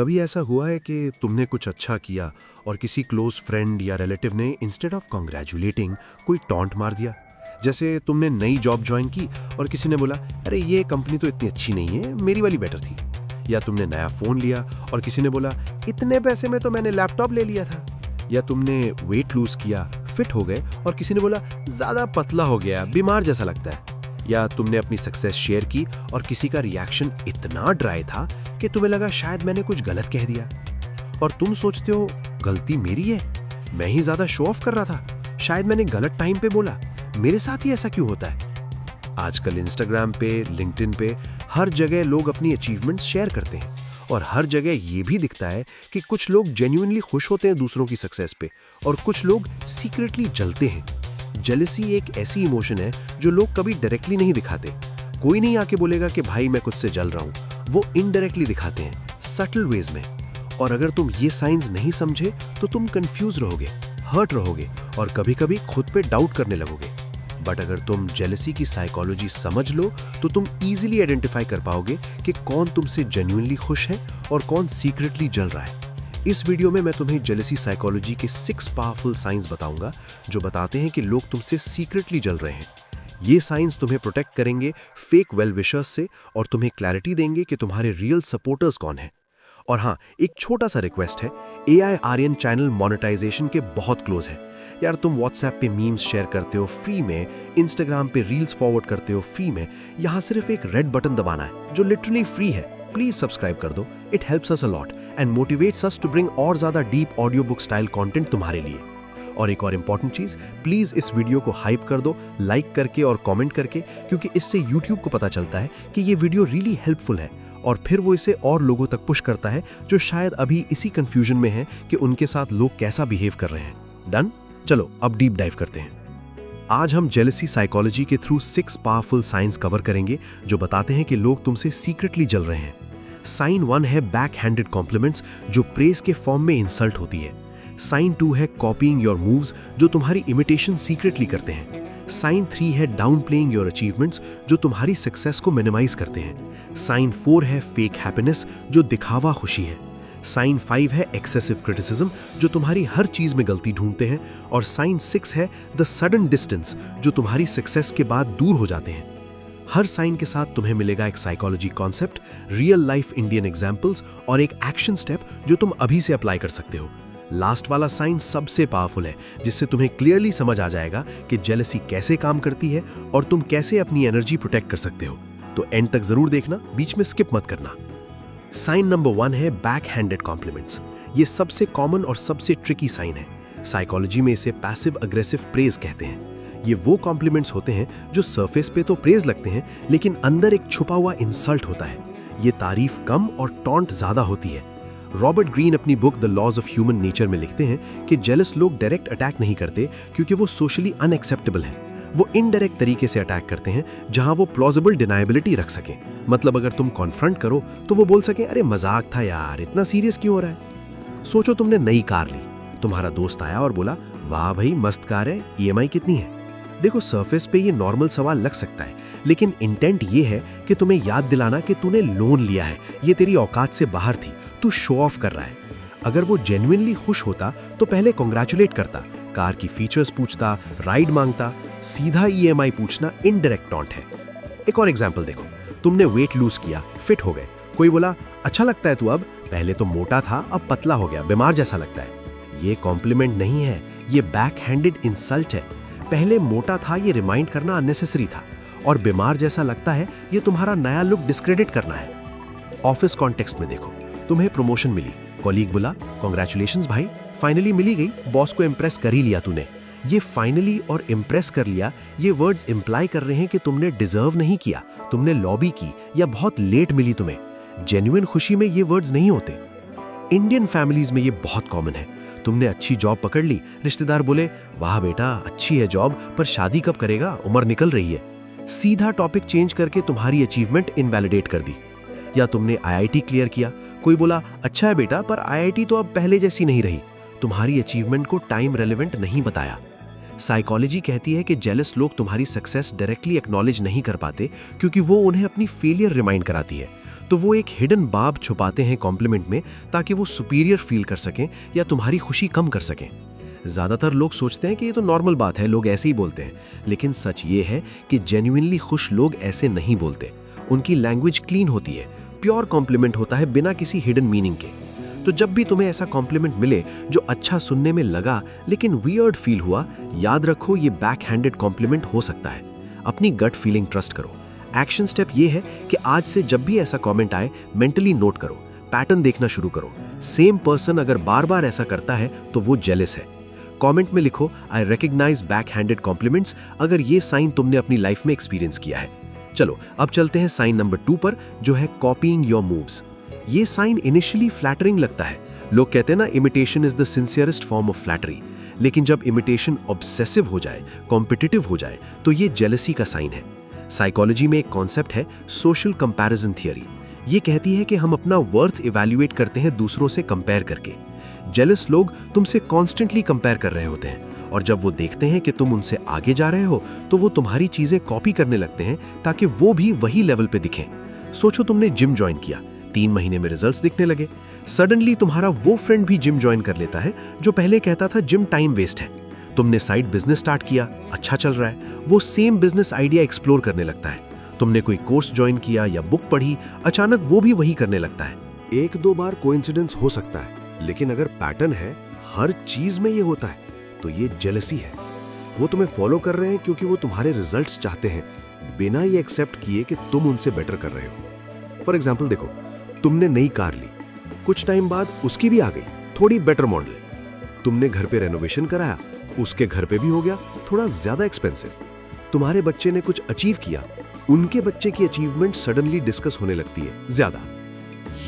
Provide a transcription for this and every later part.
कभी ऐसा हुआ है कि तुमने कुछ अच्छा किया और किसी क्लोज फ्रेंड या रिलेटिव ने इंस्टेड ऑफ कॉन्ग्रेचुलेटिंग कोई टॉन्ट मार दिया? जैसे तुमने नई जॉब ज्वाइन की और किसी ने बोला, अरे ये कंपनी तो इतनी अच्छी नहीं है, मेरी वाली बेटर थी। या तुमने नया फ़ोन लिया और किसी ने बोला, इतने पैसे में तो मैंने लैपटॉप ले लिया था। या तुमने वेट लूज़ किया, फिट हो गए और किसी ने बोला, ज़्यादा पतला हो गया, बीमार जैसा लगता है। या तुमने अपनी सक्सेस शेयर की और किसी का रिएक्शन इतना ड्राई था कि तुम्हें लगा शायद मैंने कुछ गलत कह दिया, और तुम सोचते हो गलती मेरी है, मैं ही ज्यादा शो ऑफ कर रहा था, शायद मैंने गलत टाइम पे बोला, मेरे साथ ही ऐसा क्यों होता है। आजकल इंस्टाग्राम पे, लिंक्डइन पे हर जगह लोग अपनी अचीवमेंट्स शेयर करते हैं, और हर जगह ये भी दिखता है कि कुछ लोग जेन्युइनली खुश होते हैं दूसरों की सक्सेस पे, और कुछ लोग सीक्रेटली जलते हैं। जेलसी एक ऐसी इमोशन है जो लोग कभी डायरेक्टली नहीं दिखाते। कोई नहीं आके बोलेगा कि भाई मैं कुछ से जल रहा हूं, वो इनडायरेक्टली दिखाते हैं, सटल वेज में। और अगर तुम ये साइंस नहीं समझे तो तुम कंफ्यूज रहोगे, हर्ट रहोगे और कभी कभी खुद पे डाउट करने लगोगे। बट अगर तुम जेलसी की साइकोलॉजी समझ लो तो तुम इजीली आइडेंटिफाई कर पाओगे कि कौन तुमसे जेन्युइनली खुश है और कौन सीक्रेटली जल रहा है। इस वीडियो में मैं तुम्हें जेलसी साइकोलॉजी के 6 पावरफुल साइंस बताऊंगा जो बताते हैं कि लोग तुमसे सीक्रेटली जल रहे हैं। ये साइंस तुम्हें प्रोटेक्ट करेंगे फेक वेल विशर्स से और तुम्हें क्लैरिटी देंगे कि तुम्हारे रियल सपोर्टर्स कौन हैं। और हाँ, एक छोटा सा रिक्वेस्ट है, AI आर्यन चैनल मोनेटाइजेशन के बहुत क्लोज है। यार तुम व्हाट्सएप पे मीम्स शेयर करते हो फ्री में, इंस्टाग्राम पे रील्स फॉरवर्ड करते हो फ्री में, यहाँ सिर्फ एक रेड बटन दबाना है जो लिटरली फ्री है। प्लीज सब्सक्राइब कर दो, it helps us a lot and motivates us to bring और ज्यादा deep audio book style content तुम्हारे लिए। और एक और इंपॉर्टेंट चीज, प्लीज इस वीडियो को हाइप कर दो, लाइक करके और कमेंट करके, क्योंकि इससे यूट्यूब को पता चलता है कि ये वीडियो रियली हेल्पफुल है, और फिर वो इसे और लोगों तक पुश करता है जो शायद अभी इसी कंफ्यूजन में है कि उनके साथ लोग कैसा बिहेव कर रहे हैं। डन? चलो अब डीप डाइव करते हैं। आज हम जेलसी साइकोलॉजी के थ्रू 6 पावरफुल साइंस कवर करेंगे जो बताते हैं कि लोग तुमसे सीक्रेटली जल रहे हैं। साइन 1 है बैक हैंडेड कॉम्प्लीमेंट्स, जो प्रेज के फॉर्म में इंसल्ट होती है। साइन 2 है कॉपीइंग योर मूव्स, जो तुम्हारी इमिटेशन सीक्रेटली करते हैं। साइन 3 है डाउन प्लेइंग योर अचीवमेंट्स, जो तुम्हारी सक्सेस को मिनिमाइज करते हैं। साइन 4 है फेक हैप्पीनेस, जो दिखावा खुशी है। साइन 5 है एक्सेसिव क्रिटिसिज्म, जो तुम्हारी हर चीज में गलती ढूंढते हैं। और साइन 6 है द सडन डिस्टेंस, जो तुम्हारी सक्सेस के बाद दूर हो जाते हैं। हर साइन के साथ तुम्हें मिलेगा एक psychology concept, real life Indian examples और एक एक्शन स्टेप जो तुम अभी से अप्लाई कर सकते हो। लास्ट वाला साइन सबसे पावरफुल है, जिससे तुम्हें क्लियरली समझ आ जाएगा कि जेलसी कैसे काम करती है और तुम कैसे अपनी एनर्जी प्रोटेक्ट कर सकते हो। तो एंड तक जरूर देखना, बीच में स्किप मत करना। साइन नंबर 1 है बैक हैंडेड कॉम्प्लीमेंट्स। ये सबसे कॉमन और सबसे ट्रिकी साइन है। साइकोलॉजी में इसे पैसिव अग्रेसिव प्रेज कहते हैं। ये वो कॉम्प्लीमेंट्स होते हैं जो सरफेस पे तो प्रेज लगते हैं, लेकिन अंदर एक छुपा हुआ इंसल्ट होता है। ये तारीफ कम और टॉन्ट ज्यादा होती है। रॉबर्ट ग्रीन अपनी book the laws of human nature में लिखते हैं कि जेलस लोग डायरेक्ट अटैक नहीं करते क्योंकि वो सोशली अनएक्सेप्टेबल है। वो इनडायरेक्ट तरीके से अटैक करते हैं जहां वो प्लॉजिबल डिनायबिलिटी रख सकें। मतलब अगर तुम कॉन्फ्रंट करो तो वो बोल सकें, अरे मजाक था यार, इतना सीरियस क्यों हो रहा है। सोचो तुमने नई कार ली, तुम्हारा दोस्त आया और बोला, वाह भाई मस्त कार है, EMI कितनी है। देखो सरफेस पे ये नॉर्मल सवाल लग सकता है, लेकिन इंटेंट ये है कि तुम्हें याद दिलाना कि तूने लोन लिया है, ये तेरी औकात से बाहर थी, तू शो ऑफ कर रहा है। अगर वो जेन्युइनली खुश होता तो पहले कॉन्ग्रेचुलेट करता, कार की फीचर्स पूछता, राइड मांगता। सीधा EMI पूछना इनडायरेक्ट टॉन्ट है। एक और एग्जांपल देखो, तुमने वेट लूज किया, फिट हो गए, कोई बोला, अच्छा लगता है तू अब, पहले तो मोटा था अब पतला हो गया, बीमार जैसा लगता है। ये कॉम्प्लीमेंट नहीं है, ये बैक हैंडेड इंसल्ट है। पहले मोटा था ये रिमाइंड करना अननेसेसरी था, और बीमार जैसा लगता है ये तुम्हारा नया लुक डिस्क्रेडिट करना है। ऑफिस कॉन्टेक्स्ट में देखो, तुम्हें प्रमोशन मिली, कॉलीग बोला, कांग्रेचुलेशंस भाई, फाइनली मिली गई, बॉस को इंप्रेस कर ही लिया तूने। ये फाइनली और इंप्रेस कर लिया, ये वर्ड्स इंप्लाई कर रहे हैं कि तुमने डिजर्व नहीं किया, तुमने लॉबी की या बहुत लेट मिली तुम्हें। जेन्युइन खुशी में ये वर्ड्स नहीं होते। इंडियन फैमिलीज में ये बहुत कॉमन है। तुमने अच्छी जॉब पकड़ ली, रिश्तेदार बोले, वाह बेटा अच्छी है जॉब, पर शादी कब करेगा, उम्र निकल रही है। सीधा टॉपिक चेंज करके तुम्हारी अचीवमेंट इनवैलिडेट कर दी। या तुमने IIT क्लियर किया, कोई बोला, अच्छा है बेटा, पर IIT तो अब पहले जैसी नहीं रही। तुम्हारी अचीवमेंट को टाइम रेलेवेंट नहीं बताया। साइकोलॉजी कहती है कि जेलस लोग तुम्हारी सक्सेस डायरेक्टली एक्नॉलेज नहीं कर पाते क्योंकि वो उन्हें अपनी फेलियर रिमाइंड कराती है। तो वो एक हिडन बाब छुपाते हैं कॉम्प्लीमेंट में, ताकि वो सुपीरियर फील कर सकें या तुम्हारी खुशी कम कर सकें। ज़्यादातर लोग सोचते हैं कि ये तो नॉर्मल बात है, लोग ऐसे ही बोलते हैं, लेकिन सच ये है कि जेन्युइनली खुश लोग ऐसे नहीं बोलते। उनकी लैंग्वेज क्लीन होती है, प्योर कॉम्प्लीमेंट होता है बिना किसी हिडन मीनिंग के। तो जब भी तुम्हें ऐसा कॉम्प्लीमेंट मिले जो अच्छा सुनने में लगा लेकिन वियर्ड फील हुआ, याद रखो ये बैक हैंडेड कॉम्प्लीमेंट हो सकता है। अपनी गट फीलिंग ट्रस्ट करो। एक्शन स्टेप ये है कि आज से जब भी ऐसा कमेंट आए, मेंटली नोट करो, पैटर्न देखना शुरू करो। सेम पर्सन अगर बार बार ऐसा करता है तो वो जेलस है। कमेंट में लिखो, I recognise back handed compliments, अगर ये साइन तुमने अपनी लाइफ में एक्सपीरियंस किया है। चलो अब चलते हैं साइन नंबर 2 पर, जो है कॉपीइंग योर मूव्स। ये साइन इनिशियली फ्लैटरिंग लगता है। लोग कहते हैं ना, imitation is the sincerest form of flattery. लेकिन जब इमिटेशन ऑब्सेसिव हो जाए, कॉम्पिटिटिव हो जाए, तो ये जेलसी का साइन है। साइकोलॉजी में एक कॉन्सेप्ट है सोशल कंपैरिजन थियरी। ये कहती है कि हम अपना वर्थ इवैल्यूएट करते हैं दूसरों से कंपेयर करके। जेलस लोग तुमसे कॉन्स्टेंटली कंपेयर कर रहे होते हैं, और जब वो देखते हैं कि तुम उनसे आगे जा रहे हो तो वो तुम्हारी चीजें कॉपी करने लगते हैं ताकि वो भी वही लेवल पे दिखें। सोचो तुमने जिम ज्वाइन किया, 3 महीने में रिजल्ट्स दिखने लगे। सडनली तुम्हारा वो फ्रेंड भी जिम ज्वाइन कर लेता है जो पहले कहता था जिम टाइम वेस्ट है। तुमने साइड बिजनेस स्टार्ट किया, अच्छा चल रहा है, वो सेम बिजनेस आइडिया एक्सप्लोर करने लगता है। तुमने कोई कोर्स ज्वाइन किया या बुक पढ़ी, अचानक वो भी वही करने लगता है। 1-2 बार कोइंसिडेंस हो सकता है, लेकिन अगर पैटर्न है, हर चीज में ये होता है, तो ये जेलसी है। वो तुम्हें फॉलो कर रहे हैं क्योंकि वो तुम्हारे रिजल्ट्स चाहते हैं, बिना ये एक्सेप्ट किए कि तुम उनसे बेटर कर रहे हो। फॉर एग्जाम्पल देखो, तुमने नई कार ली, कुछ टाइम बाद उसकी भी आ गई थोड़ी बेटर मॉडल। तुमने घर पे रेनोवेशन कराया, उसके घर पे भी हो गया थोड़ा ज्यादा एक्सपेंसिव। तुम्हारे बच्चे ने कुछ अचीव किया, उनके बच्चे की अचीवमेंट सडनली डिस्कस होने लगती है ज्यादा।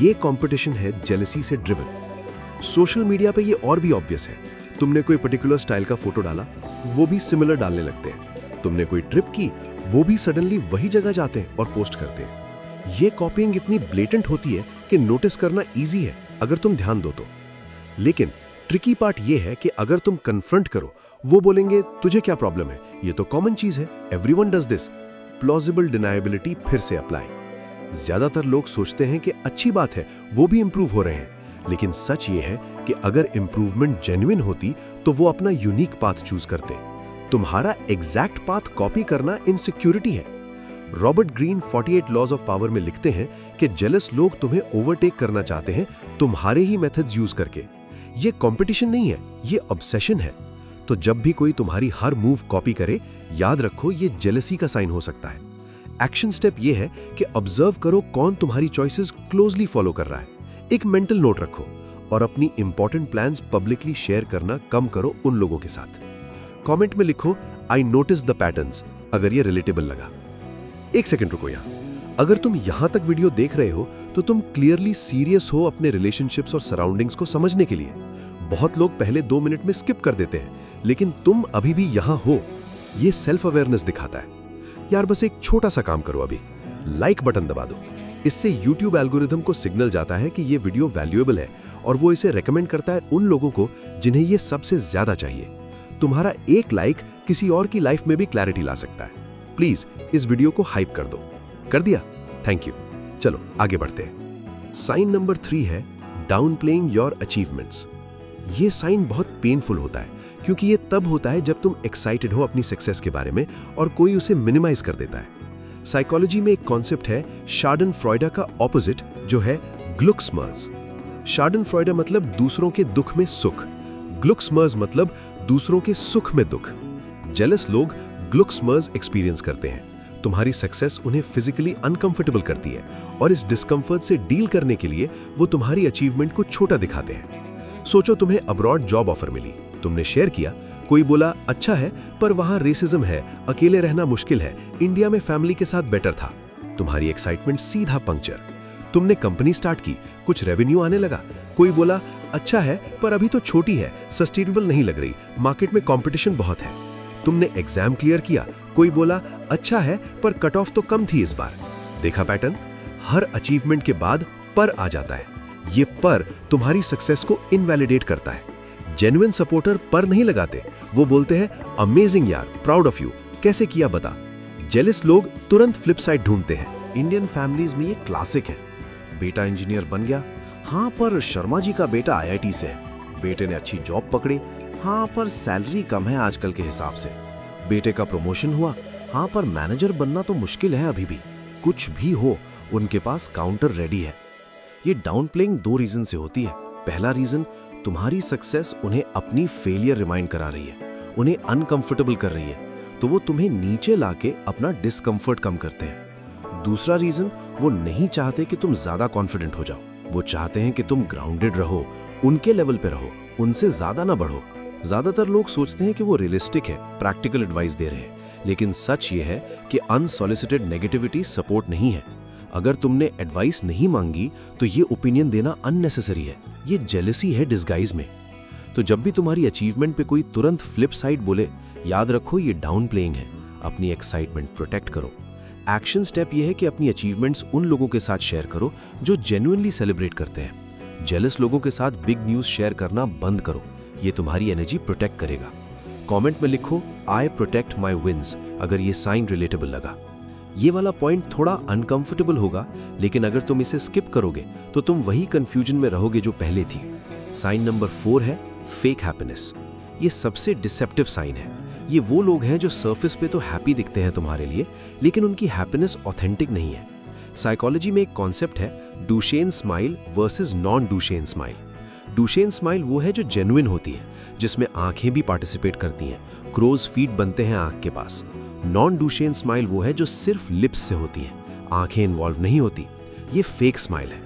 ये कंपटीशन है जेलसी से ड्रिवन। सोशल मीडिया पे ये और भी ऑब्वियस है। तुमने कोई पर्टिकुलर स्टाइल का फोटो डाला, वो भी सिमिलर डालने लगते हैं। तुमने कोई ट्रिप की, वो भी सडनली वही जगह जाते हैं और पोस्ट करते हैं। ये कॉपीइंग इतनी ब्लेटेंट होती है कि नोटिस करना इजी है अगर तुम ध्यान दो तो। लेकिन ट्रिकी पार्ट ये है कि अगर तुम कन्फ्रंट करो, वो बोलेंगे तुझे क्या प्रॉब्लम है, ये तो कॉमन चीज है, एवरीवन डज दिस। प्लॉजिबल डिनायबिलिटी फिर से अप्लाई। ज्यादातर लोग सोचते हैं कि अच्छी बात है, वो भी इंप्रूव हो रहे हैं, लेकिन सच ये है कि अगर इंप्रूवमेंट जेन्युइन होती तो वो अपना यूनिक पाथ चूज करते। तुम्हारा एग्जैक्ट पाथ कॉपी करना इनसिक्योरिटी है। Robert Greene 48 laws of power में लिखते हैं कि जेलस लोग तुम्हें ओवरटेक करना चाहते हैं तुम्हारे ही मेथड्स यूज करके। ये कंपटीशन नहीं है, ये ऑब्सेशन है। तो जब भी कोई तुम्हारी हर मूव कॉपी करे, याद रखो ये जेलसी का साइन हो सकता है। एक्शन स्टेप ये है कि ऑब्जर्व करो कौन तुम्हारी चॉइसेस क्लोजली फॉलो कर रहा है। एक मेंटल नोट रखो और अपनी इंपॉर्टेंट प्लान्स पब्लिकली शेयर करना कम करो उन लोगों के साथ। कमेंट में लिखो, आई नोटिस द पैटर्न्स, अगर ये रिलेटेबल लगा। एक सेकंड रुको यहाँ। अगर तुम यहां तक वीडियो देख रहे हो तो तुम क्लियरली सीरियस हो अपने रिलेशनशिप्स और सराउंडिंग्स को समझने के लिए। बहुत लोग पहले 2 मिनट में स्किप कर देते हैं, लेकिन तुम अभी भी यहां हो। ये सेल्फ अवेयरनेस दिखाता है। यार बस एक छोटा सा काम करो, अभी लाइक बटन दबा दो। इससे YouTube एल्गोरिथम को सिग्नल जाता है कि ये वीडियो वैल्यूएबल है और वो इसे रेकमेंड करता है उन लोगों को जिन्हें ये सबसे ज्यादा चाहिए। तुम्हारा एक लाइक किसी और की लाइफ में भी क्लैरिटी ला सकता है। प्लीज इस वीडियो को हाइप कर दो। कर दिया? Thank you. चलो आगे बढ़ते हैं। साइन नंबर 3 है डाउन प्लेइंग योर अचीवमेंट्स। ये साइन बहुत पेनफुल होता है क्योंकि ये तब होता है जब तुम एक्साइटेड हो अपनी सक्सेस के बारे में और कोई उसे मिनिमाइज कर देता है। साइकोलॉजी में एक कॉन्सेप्ट है शार्डन फ्रॉइडा का ऑपोजिट, जो है ग्लुक्समर्स। शार्डन फ्रॉइडा मतलब दूसरों के दुख में सुख, ग्लुक्समर्स मतलब दूसरों के सुख में दुख। जेलस लोग ग्लुक्समर्स एक्सपीरियंस करते हैं। तुम्हारी सक्सेस उन्हें फिजिकली अनकंफर्टेबल करती है और इस डिस्कंफर्ट से डील करने के लिए वो तुम्हारी अचीवमेंट को छोटा दिखाते हैं। सोचो तुम्हें अब्रॉड जॉब ऑफर मिली, तुमने शेयर किया, कोई बोला अच्छा है पर वहां रेसिज्म है, अकेले रहना मुश्किल है, इंडिया में फैमिली के साथ बेटर था। तुम्हारी एक्साइटमेंट सीधा पंक्चर। तुमने कंपनी स्टार्ट की, कुछ रेवेन्यू आने लगा, कोई बोला अच्छा है पर अभी तो छोटी है, सस्टेनेबल नहीं लग रही, मार्केट में कंपटीशन बहुत है। तुमने एग्जाम क्लियर किया, कोई बोला अच्छा है पर कट ऑफ तो कम थी इस बार। देखा पैटर्न? हर अचीवमेंट के बाद पर आ जाता है। ये पर तुम्हारी सक्सेस को इनवैलिडेट करता है। जेन्युइन सपोर्टर पर नहीं लगाते, वो बोलते हैं अमेजिंग यार, प्राउड ऑफ यू, कैसे किया बता। जेलस लोग तुरंत फ्लिप साइड ढूंढते हैं। इंडियन फैमिलीज में ये क्लासिक है। बेटा इंजीनियर बन गया, हाँ पर शर्मा जी का बेटा आईआईटी से है। बेटे ने अच्छी जॉब पकड़ी, हाँ पर सैलरी कम है आजकल के हिसाब से। बेटे का प्रमोशन हुआ, हाँ पर मैनेजर बनना तो मुश्किल है अभी भी। कुछ भी हो, उनके पास काउंटर रेडी है। ये डाउन प्लेइंग 2 रीजन से होती है। पहला रीजन, तुम्हारी सक्सेस उन्हें अपनी फेलियर रिमाइंड करा रही है, उन्हें अनकंफर्टेबल कर रही है, तो वो तुम्हें नीचे लाके अपना डिस्कंफर्ट कम करते हैं। दूसरा रीजन, वो नहीं चाहते कि तुम ज्यादा कॉन्फिडेंट हो जाओ, वो चाहते हैं कि तुम ग्राउंडेड रहो, उनके लेवल पे रहो, उनसे ज्यादा ना बढ़ो। ज्यादातर लोग सोचते हैं कि वो रियलिस्टिक है, प्रैक्टिकल एडवाइस दे रहे हैं, लेकिन सच ये है कि अनसॉलिसिटेड नेगेटिविटी सपोर्ट नहीं है। अगर तुमने एडवाइस नहीं मांगी तो ये ओपिनियन देना अननेसेसरी है, ये जेलसी है डिस्गाइज में। तो जब भी तुम्हारी अचीवमेंट पे कोई तुरंत फ्लिप साइड बोले, याद रखो ये डाउन प्लेइंग है। अपनी एक्साइटमेंट प्रोटेक्ट करो। एक्शन स्टेप ये है कि अपनी अचीवमेंट्स उन लोगों के साथ शेयर करो जो जेन्युइनली सेलिब्रेट करते हैं। जेलस लोगों के साथ बिग न्यूज़ शेयर करना बंद करो, ये तुम्हारी एनर्जी प्रोटेक्ट करेगा। कमेंट में लिखो आई प्रोटेक्ट माई विंस अगर ये साइन रिलेटेबल लगा। ये वाला पॉइंट थोड़ा अनकंफर्टेबल होगा, लेकिन अगर तुम इसे स्किप करोगे तो तुम वही कंफ्यूजन में रहोगे जो पहले थी। साइन नंबर 4 है फेक हैप्पीनेस। ये सबसे डिसेप्टिव साइन है। ये वो लोग हैं जो सरफेस पे तो हैप्पी दिखते हैं तुम्हारे लिए, लेकिन उनकी हैप्पीनेस ऑथेंटिक नहीं है। साइकोलॉजी में एक कॉन्सेप्ट है Duchenne smile versus non Duchenne smile. Duchenne smile वो है जो जेन्युइन होती है, जिसमें आंखें भी पार्टिसिपेट करती हैं, क्रोज फीट बनते हैं आंख के पास। नॉन डूशेन स्माइल वो है जो सिर्फ लिप्स से होती है, आंखें इन्वॉल्व नहीं होती। ये फेक स्माइल है।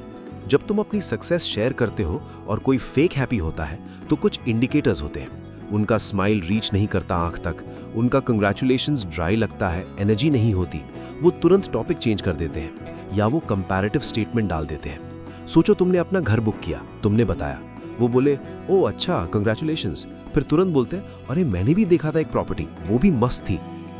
जब तुम अपनी सक्सेस शेयर करते हो और कोई फेक हैप्पी होता है तो कुछ इंडिकेटर्स होते हैं। उनका स्माइल रीच नहीं करता आंख तक, उनका कंग्रेचुलेशंस ड्राई लगता है, एनर्जी नहीं होती, वो तुरंत टॉपिक चेंज कर देते हैं या वो कंपैरेटिव स्टेटमेंट डाल देते हैं। सोचो तुमने अपना घर बुक किया, तुमने बताया, वो बोले ओ अच्छा कंग्रेचुलेशंस, फिर तुरंत बोलते हैं अरे मैंने भी देखा था एक प्रॉपर्टी, वो भी मस्त थी।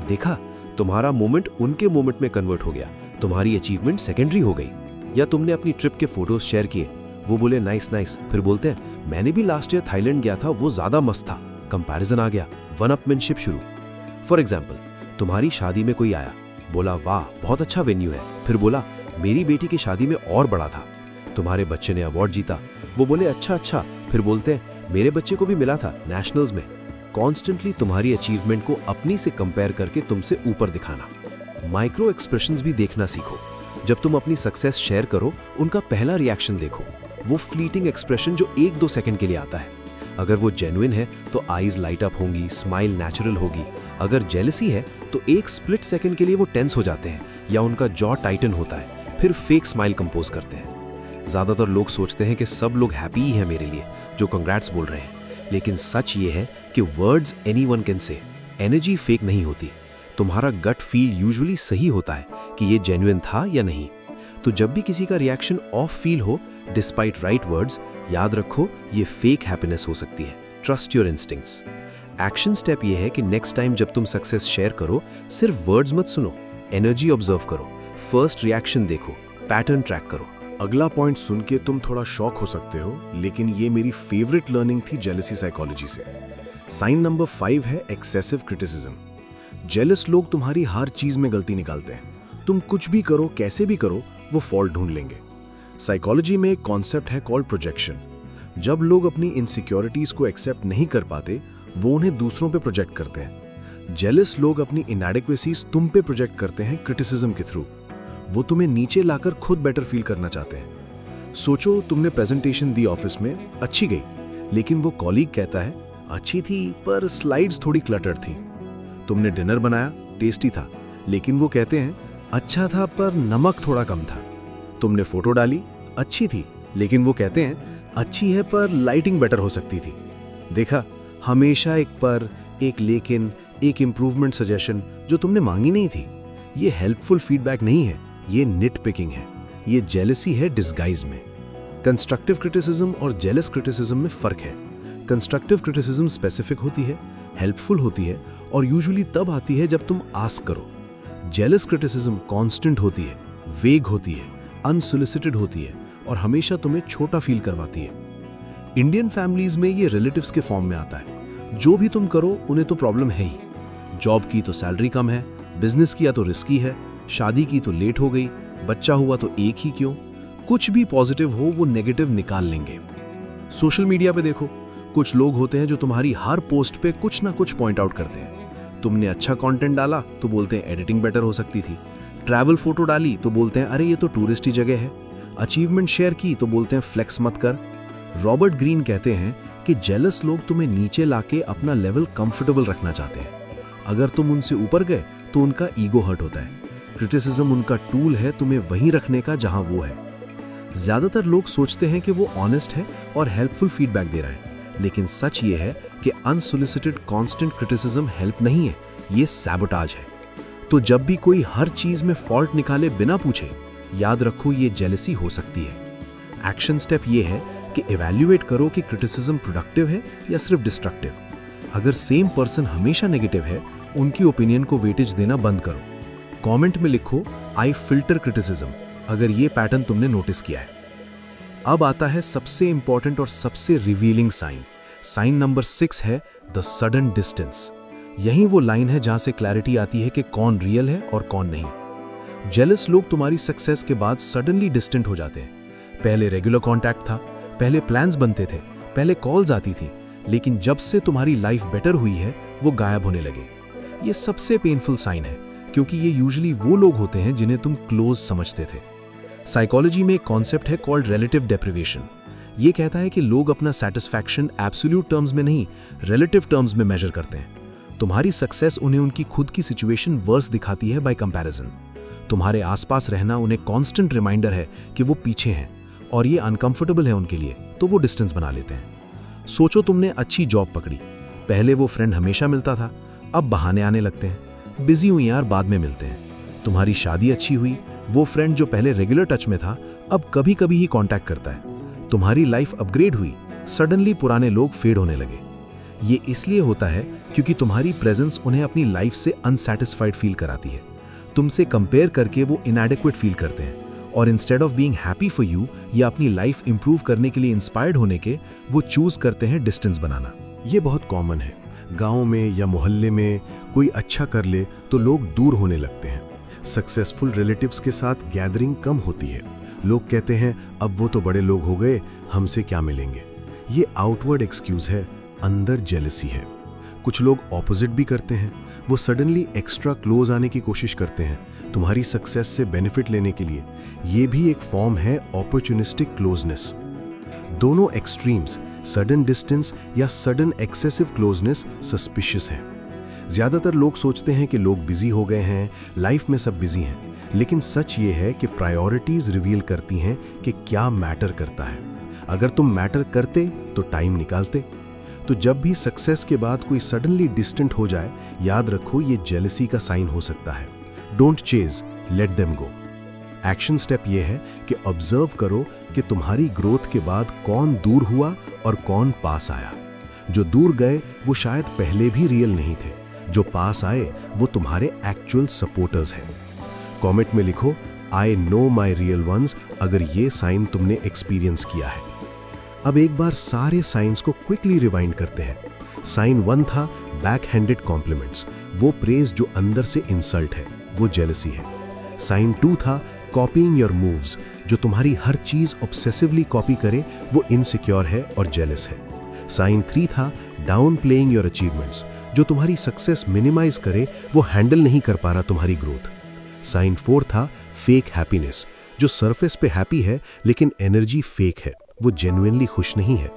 देखा, तुम्हारा मोमेंट उनके मोमेंट में कन्वर्ट हो गया, तुम्हारी अचीवमेंट सेकेंडरी हो गई। या तुमने अपनी ट्रिप के फोटोज शेयर किए, वो बोले नाइस नाइस, फिर बोलते हैं मैंने भी लास्ट ईयर थाईलैंड गया था, वो ज्यादा मस्त था। कंपैरिजन आ गया, वन अपमैनशिप शुरू। फॉर एग्जाम्पल, तुम्हारी शादी में कोई आया, बोला वाह बहुत अच्छा वेन्यू है, फिर बोला मेरी बेटी की शादी में और बड़ा था। तुम्हारे बच्चे ने अवार्ड जीता, वो बोले अच्छा अच्छा, फिर बोलते हैं मेरे बच्चे को भी मिला था नेशनल्स में। कॉन्स्टेंटली तुम्हारी अचीवमेंट को अपनी से कंपेयर करके तुमसे ऊपर दिखाना। माइक्रो एक्सप्रेशंस भी देखना सीखो। जब तुम अपनी सक्सेस शेयर करो, उनका पहला रिएक्शन देखो, वो फ्लीटिंग एक्सप्रेशन जो 1-2 सेकंड के लिए आता है। अगर वो जेन्युइन है तो आईज लाइट अप होंगी, स्माइल नेचुरल होगी। अगर जेलसी है तो एक स्प्लिट सेकंड के लिए वो टेंस हो जाते हैं या उनका जॉ टाइटन होता है, फिर फेक स्माइल कंपोज करते हैं। ज्यादातर लोग सोचते हैं कि सब लोग हैप्पी ही है मेरे लिए जो कंग्रेट्स बोल रहे हैं, लेकिन सच ये है कि words anyone can say, energy fake नहीं होती। तुम्हारा गट फील यूजुअली सही होता है कि ये जेन्युइन था या नहीं। तो जब भी किसी का रिएक्शन ऑफ फील हो डिस्पाइट राइट वर्ड्स, याद रखो ये फेक हैप्पीनेस हो सकती है। Trust your instincts. Action step ये है कि नेक्स्ट टाइम जब तुम सक्सेस शेयर करो, सिर्फ वर्ड्स मत सुनो, एनर्जी ऑब्जर्व करो, फर्स्ट रिएक्शन देखो, पैटर्न ट्रैक करो। अगला पॉइंट सुन के तुम थोड़ा शॉक हो सकते हो, लेकिन ये मेरी फेवरेट लर्निंग थी जेलसी साइकोलॉजी से। साइन नंबर 5 है एक्सेसिव क्रिटिसिज्म। जेलस लोग तुम्हारी हर चीज में गलती निकालते हैं। तुम कुछ भी करो, कैसे भी करो, वो फॉल्ट ढूंढ लेंगे। साइकोलॉजी में एक कॉन्सेप्ट है कॉल्ड प्रोजेक्शन। जब लोग अपनी इनसिक्योरिटीज को एक्सेप्ट नहीं कर पाते, वो उन्हें दूसरों पे प्रोजेक्ट करते हैं। जेलस लोग अपनी इनएडिक्वेसीज तुम पे प्रोजेक्ट करते हैं क्रिटिसिज्म के थ्रू। वो तुम्हें नीचे लाकर खुद बेटर फील करना चाहते हैं। सोचो तुमने प्रेजेंटेशन दी ऑफिस में, अच्छी गई, लेकिन वो कॉलीग कहता है अच्छी थी पर स्लाइड्स थोड़ी क्लटर्ड थी। तुमने डिनर बनाया, टेस्टी था, लेकिन वो कहते हैं अच्छा था पर नमक थोड़ा कम था। तुमने फोटो डाली, अच्छी थी, लेकिन वो कहते हैं अच्छी है पर लाइटिंग बेटर हो सकती थी। देखा, हमेशा एक पर, एक लेकिन, एक इंप्रूवमेंट सजेशन जो तुमने मांगी नहीं थी। ये हेल्पफुल फीडबैक नहीं है, ये निट पिकिंग है, ये जेलसी है डिस्गाइज में। कंस्ट्रक्टिव क्रिटिसिज्म और जेलस क्रिटिसिज्म में फर्क है। कंस्ट्रक्टिव क्रिटिसिज्म स्पेसिफिक होती है, हेल्पफुल होती है और यूजुअली तब आती है जब तुम आस्क करो। जेलस क्रिटिसिज्म कांस्टेंट होती है, वेग होती है, अनसोलिसिटेड होती है और हमेशा तुम्हें छोटा फील करवाती है। इंडियन फैमिलीज में ये रिलेटिव्स के फॉर्म में आता है। जो भी तुम करो उन्हें तो प्रॉब्लम है ही। जॉब की तो सैलरी कम है, बिजनेस किया तो रिस्की है, शादी की तो लेट हो गई, बच्चा हुआ तो एक ही क्यों। कुछ भी पॉजिटिव हो वो नेगेटिव निकाल लेंगे। सोशल मीडिया पे देखो, कुछ लोग होते हैं जो तुम्हारी हर पोस्ट पे कुछ ना कुछ पॉइंट आउट करते हैं। तुमने अच्छा कंटेंट डाला तो बोलते हैं एडिटिंग बेटर हो सकती थी, ट्रैवल फोटो डाली तो बोलते हैं अरे ये तो टूरिस्टी जगह है, अचीवमेंट शेयर की तो बोलते हैं फ्लेक्स मत कर। रॉबर्ट ग्रीन कहते हैं कि जेलस लोग तुम्हें नीचे लाके अपना लेवल कंफर्टेबल रखना चाहते हैं। अगर तुम उनसे ऊपर गए तो उनका ईगो हर्ट होता है। क्रिटिसिज्म उनका टूल है तुम्हें वहीं रखने का जहां वो है। ज्यादातर लोग सोचते हैं कि वो ऑनेस्ट है और हेल्पफुल फीडबैक दे रहा है, लेकिन सच ये है कि अनसोलिसिटेड कांस्टेंट क्रिटिसिज्म हेल्प नहीं है, ये सैबोटाज है। तो जब भी कोई हर चीज में फॉल्ट निकाले बिना पूछे, याद रखो ये जेलसी हो सकती है। एक्शन स्टेप ये है कि इवैल्यूएट करो कि क्रिटिसिज्म प्रोडक्टिव है या सिर्फ डिस्ट्रक्टिव। अगर सेम पर्सन हमेशा नेगेटिव है, उनकी ओपिनियन को वेटेज देना बंद करो। कमेंट में लिखो आई फिल्टर क्रिटिसिज्म अगर ये पैटर्न तुमने नोटिस किया है। अब आता है सबसे इंपॉर्टेंट और सबसे रिवीलिंग साइन नंबर 6 है द सडन डिस्टेंस। यही वो लाइन है जहां से क्लैरिटी आती है कि कौन रियल है और कौन नहीं। जेलस लोग तुम्हारी सक्सेस के बाद सडनली डिस्टेंट हो जाते हैं। पहले रेगुलर कांटेक्ट था, पहले प्लान्स बनते थे, पहले कॉल्स आती थी, लेकिन जब से तुम्हारी लाइफ बेटर हुई है वो गायब होने लगे। ये सबसे पेनफुल साइन है, क्योंकि ये यूजुअली वो लोग होते हैं जिन्हें तुम क्लोज समझते थे। साइकोलॉजी में एक कॉन्सेप्ट है कॉल्ड रिलेटिव डेप्रिवेशन। ये कहता है कि लोग अपना सेटिस्फैक्शन एब्सोल्यूट टर्म्स में नहीं, रिलेटिव टर्म्स में मेजर करते हैं। तुम्हारी सक्सेस उन्हें उनकी खुद की सिचुएशन वर्स दिखाती है बाय कंपैरिजन। तुम्हारे आसपास रहना उन्हें कांस्टेंट रिमाइंडर है कि वो पीछे हैं और ये अनकंफर्टेबल है उनके लिए, तो वो डिस्टेंस बना लेते हैं। सोचो तुमने अच्छी जॉब पकड़ी, पहले वो फ्रेंड हमेशा मिलता था, अब बहाने आने लगते हैं, बिजी हुई यार बाद में मिलते हैं। तुम्हारी शादी अच्छी हुई, वो फ्रेंड जो पहले रेगुलर टच में था अब कभी कभी ही कांटेक्ट करता है। तुम्हारी लाइफ अपग्रेड हुई, सडनली पुराने लोग फेड होने लगे। ये इसलिए होता है क्योंकि तुम्हारी प्रेजेंस उन्हें अपनी लाइफ से अनसैटिस्फाइड फील कराती है। तुमसे कंपेयर करके वो इनएडिक्वेट फील करते हैं और instead of being happy for you या अपनी लाइफ इंप्रूव करने के लिए इंस्पायर्ड होने के, वो चूज करते हैं डिस्टेंस बनाना। ये बहुत कॉमन है। गांव में या मोहल्ले में कोई अच्छा कर ले तो लोग दूर होने लगते हैं। सक्सेसफुल रिलेटिव्स के साथ गैदरिंग कम होती है। लोग कहते हैं अब वो तो बड़े लोग हो गए, हमसे क्या मिलेंगे। ये आउटवर्ड एक्सक्यूज है, अंदर जेलसी है। कुछ लोग ऑपोजिट भी करते हैं, वो सडनली एक्स्ट्रा क्लोज आने की कोशिश करते हैं तुम्हारी सक्सेस से बेनिफिट लेने के लिए। ये भी एक फॉर्म है अपॉर्चुनिस्टिक क्लोजनेस। दोनों एक्सट्रीम्स, सडन डिस्टेंस या सडन एक्सेसिव क्लोजनेस, सस्पिशियस हैं। ज्यादातर लोग सोचते हैं कि लोग बिजी हो गए हैं, लाइफ में सब बिजी हैं, लेकिन सच ये है कि प्रायोरिटीज रिवील करती हैं कि क्या मैटर करता है। अगर तुम मैटर करते तो टाइम निकालते। तो जब भी सक्सेस के बाद कोई सडनली डिस्टेंट हो जाए, याद रखो ये जेलसी का साइन हो सकता है। Don't chase, let them go. Action step ये है कि ऑब्जर्व करो कि तुम्हारी ग्रोथ के बाद कौन दूर हुआ और कौन पास आया। जो दूर गए वो शायद पहले भी रियल नहीं थे, जो पास आए वो तुम्हारे एक्चुअल सपोर्टर्स हैं। कमेंट में लिखो I know my real ones अगर ये साइन तुमने एक्सपीरियंस किया है। अब एक बार सारे साइंस को क्विकली रिवाइंड करते हैं। साइन 1 था बैक हैंडेड कॉम्प्लीमेंट्स, वो प्रेज जो अंदर से इंसल्ट है, वो जेलसी है। साइन 2 था कॉपीइंग योर मूव्स, जो तुम्हारी हर चीज ऑब्सेसिवली कॉपी करे, वो इनसिक्योर है और जेलस है। साइन 3 था डाउन प्लेइंग योर अचीवमेंट्स, जो तुम्हारी सक्सेस मिनिमाइज करे, वो हैंडल नहीं कर पा रहा तुम्हारी ग्रोथ। साइन 4 था फेक हैप्पीनेस, जो सरफेस पे हैप्पी है लेकिन एनर्जी फेक है, वो जेन्युइनली खुश नहीं है।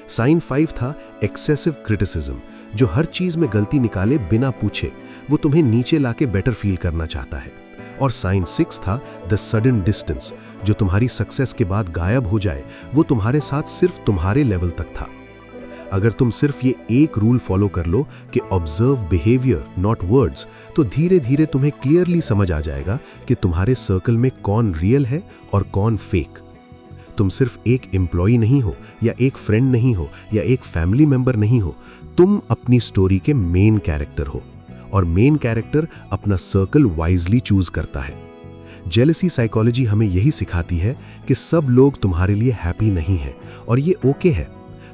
साइन 5 था एक्सेसिव क्रिटिसिज्म, जो हर चीज में गलती निकाले बिना पूछे, वो तुम्हें नीचे लाके बेटर फील करना चाहता है। और साइन 6 था द सडन डिस्टेंस, जो तुम्हारी सक्सेस के बाद गायब हो जाए, वो तुम्हारे साथ सिर्फ तुम्हारे लेवल तक था। अगर तुम सिर्फ ये एक रूल फॉलो कर लो कि ऑब्जर्व बिहेवियर नॉट वर्ड्स, तो धीरे धीरे तुम्हें क्लियरली समझ आ जाएगा कि तुम्हारे सर्कल में कौन रियल है और कौन फेक। तुम सिर्फ एक एम्प्लॉय नहीं हो, या एक फ्रेंड नहीं हो, या एक फैमिली मेंबर नहीं हो, तुम अपनी स्टोरी के मेन कैरेक्टर हो, और मेन कैरेक्टर अपना सर्कल वाइजली चूज करता है। जेलसी साइकोलॉजी हमें यही सिखाती है कि सब लोग तुम्हारे लिए हैप्पी नहीं है, और ये ओके है।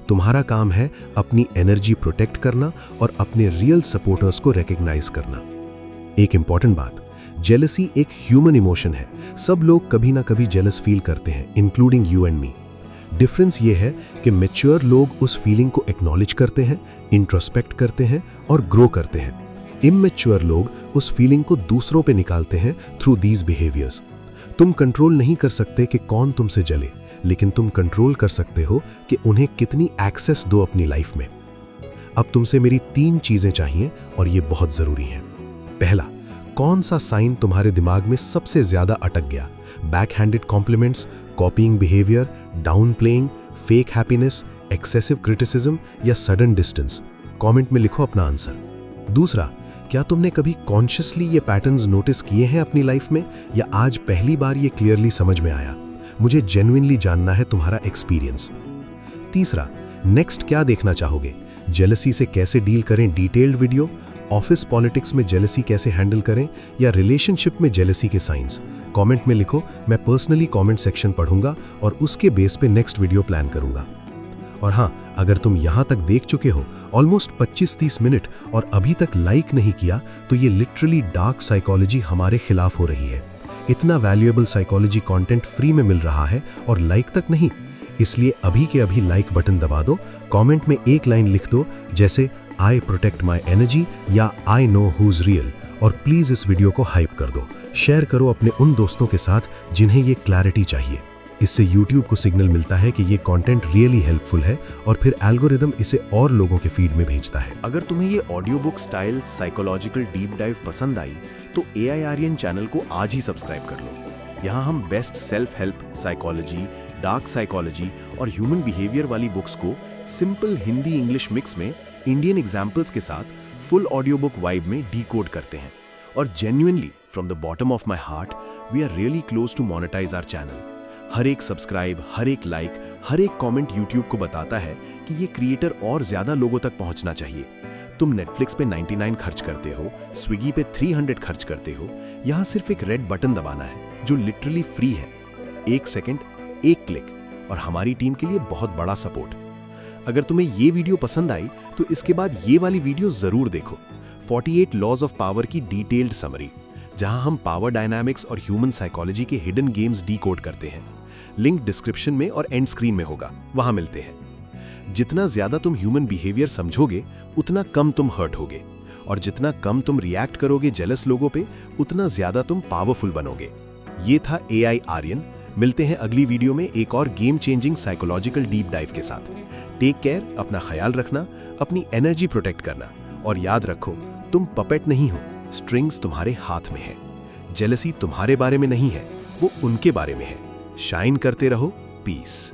तुम्हारा काम है अपनी एनर्जी प्रोटेक्ट करना और अपने रियल सपोर्टर्स को रिकॉग्नाइज करना। एक इंपॉर्टेंट बात, जेलसी एक ह्यूमन इमोशन है। सब लोग कभी ना कभी जेलस फील करते हैं, including you and me. Difference ये है कि मैच्योर लोग उस फीलिंग को एक्नॉलेज करते हैं, इंट्रोस्पेक्ट करते हैं और ग्रो करते हैं। इमैच्योर लोग उस फीलिंग को दूसरों पे निकालते हैं थ्रू दीज बिहेवियर्स। तुम कंट्रोल नहीं कर सकते कि कौन तुमसे जले, लेकिन तुम कंट्रोल कर सकते हो कि उन्हें कितनी एक्सेस दो अपनी लाइफ में। अब तुमसे मेरी 3 चीजें चाहिए और ये बहुत जरूरी हैं। पहला, कौन सा साइन तुम्हारे दिमाग में सबसे ज्यादा अटक गया? Backhanded compliments, copying behaviour, downplaying, fake happiness, excessive criticism या सडन डिस्टेंस? कमेंट में लिखो अपना आंसर। दूसरा, क्या तुमने कभी कॉन्शियसली ये पैटर्न्स नोटिस किए हैं अपनी लाइफ में, या आज पहली बार ये क्लियरली समझ में आया? मुझे जेन्युइनली जानना है तुम्हारा एक्सपीरियंस। तीसरा, नेक्स्ट क्या देखना चाहोगे? जेलसी से कैसे डील करें डिटेल्ड वीडियो, ऑफिस पॉलिटिक्स में जेलसी कैसे हैंडल करें, या रिलेशनशिप में जेलसी के साइंस? कमेंट में लिखो, मैं पर्सनली कमेंट सेक्शन पढ़ूंगा और उसके बेस पे नेक्स्ट वीडियो प्लान करूंगा। और हाँ, अगर तुम यहाँ तक देख चुके हो ऑलमोस्ट 25-30 मिनट और अभी तक लाइक नहीं किया, तो ये लिटरली डार्क साइकोलॉजी हमारे खिलाफ हो रही है। इतना वैल्यूएबल साइकोलॉजी कंटेंट फ्री में मिल रहा है और लाइक तक नहीं। इसलिए अभी के अभी लाइक बटन दबा दो, कमेंट में एक लाइन लिख दो, जैसे आई प्रोटेक्ट माई एनर्जी या आई नो हुज रियल, और प्लीज इस वीडियो को हाइप कर दो। शेयर करो अपने उन दोस्तों के साथ जिन्हें ये क्लैरिटी चाहिए। इससे YouTube को सिग्नल मिलता है कि ये कंटेंट रियली हेल्पफुल है और फिर एल्गोरिदम इसे और लोगों के फीड में भेजता है। अगर तुम्हें ये audio book style psychological deep dive पसंद आई तो AI आर्यन चैनल को आज ही सब्सक्राइब कर लो। यहाँ हम best self help, psychology, dark psychology और ह्यूमन बिहेवियर वाली बुक्स को सिंपल हिंदी इंग्लिश मिक्स में इंडियन एग्जाम्पल्स के साथ फुल ऑडियो बुक वाइब में डीकोड करते हैं। और genuinely from the bottom of my heart, we are really close to monetize our channel. हर एक सब्सक्राइब, हर एक लाइक, हर एक कमेंट YouTube को बताता है कि ये क्रिएटर और ज्यादा लोगों तक पहुंचना चाहिए। तुम नेटफ्लिक्स पे 99 खर्च करते हो, स्विगी पे 300 खर्च करते हो, यहाँ सिर्फ एक रेड बटन दबाना है जो लिटरली फ्री है। 1 सेकंड, 1 क्लिक, और हमारी टीम के लिए बहुत बड़ा सपोर्ट। अगर तुम्हें ये वीडियो पसंद आई तो इसके बाद ये वाली वीडियो जरूर देखो, 48 लॉज ऑफ पावर की डिटेल्ड समरी, जहां हम पावर डायनामिक्स और ह्यूमन साइकोलॉजी के हिडन गेम्स डीकोड करते हैं। लिंक डिस्क्रिप्शन में और एंड स्क्रीन में होगा, वहां मिलते हैं। जितना ज्यादा तुम ह्यूमन बिहेवियर समझोगे, उतना कम तुम हर्ट होगे, और जितना कम तुम रिएक्ट करोगे जेलस लोगों पे, उतना ज्यादा तुम पावरफुल बनोगे। ये था AI आर्यन। मिलते हैं अगली वीडियो में एक और game changing psychological deep dive के साथ। टेक केयर, अपना ख्याल रखना, अपनी एनर्जी प्रोटेक्ट करना, और याद रखो, तुम पपेट नहीं हो, स्ट्रिंग्स तुम्हारे हाथ में है। जेलसी तुम्हारे बारे में नहीं है, वो उनके बारे में है। शाइन करते रहो। पीस।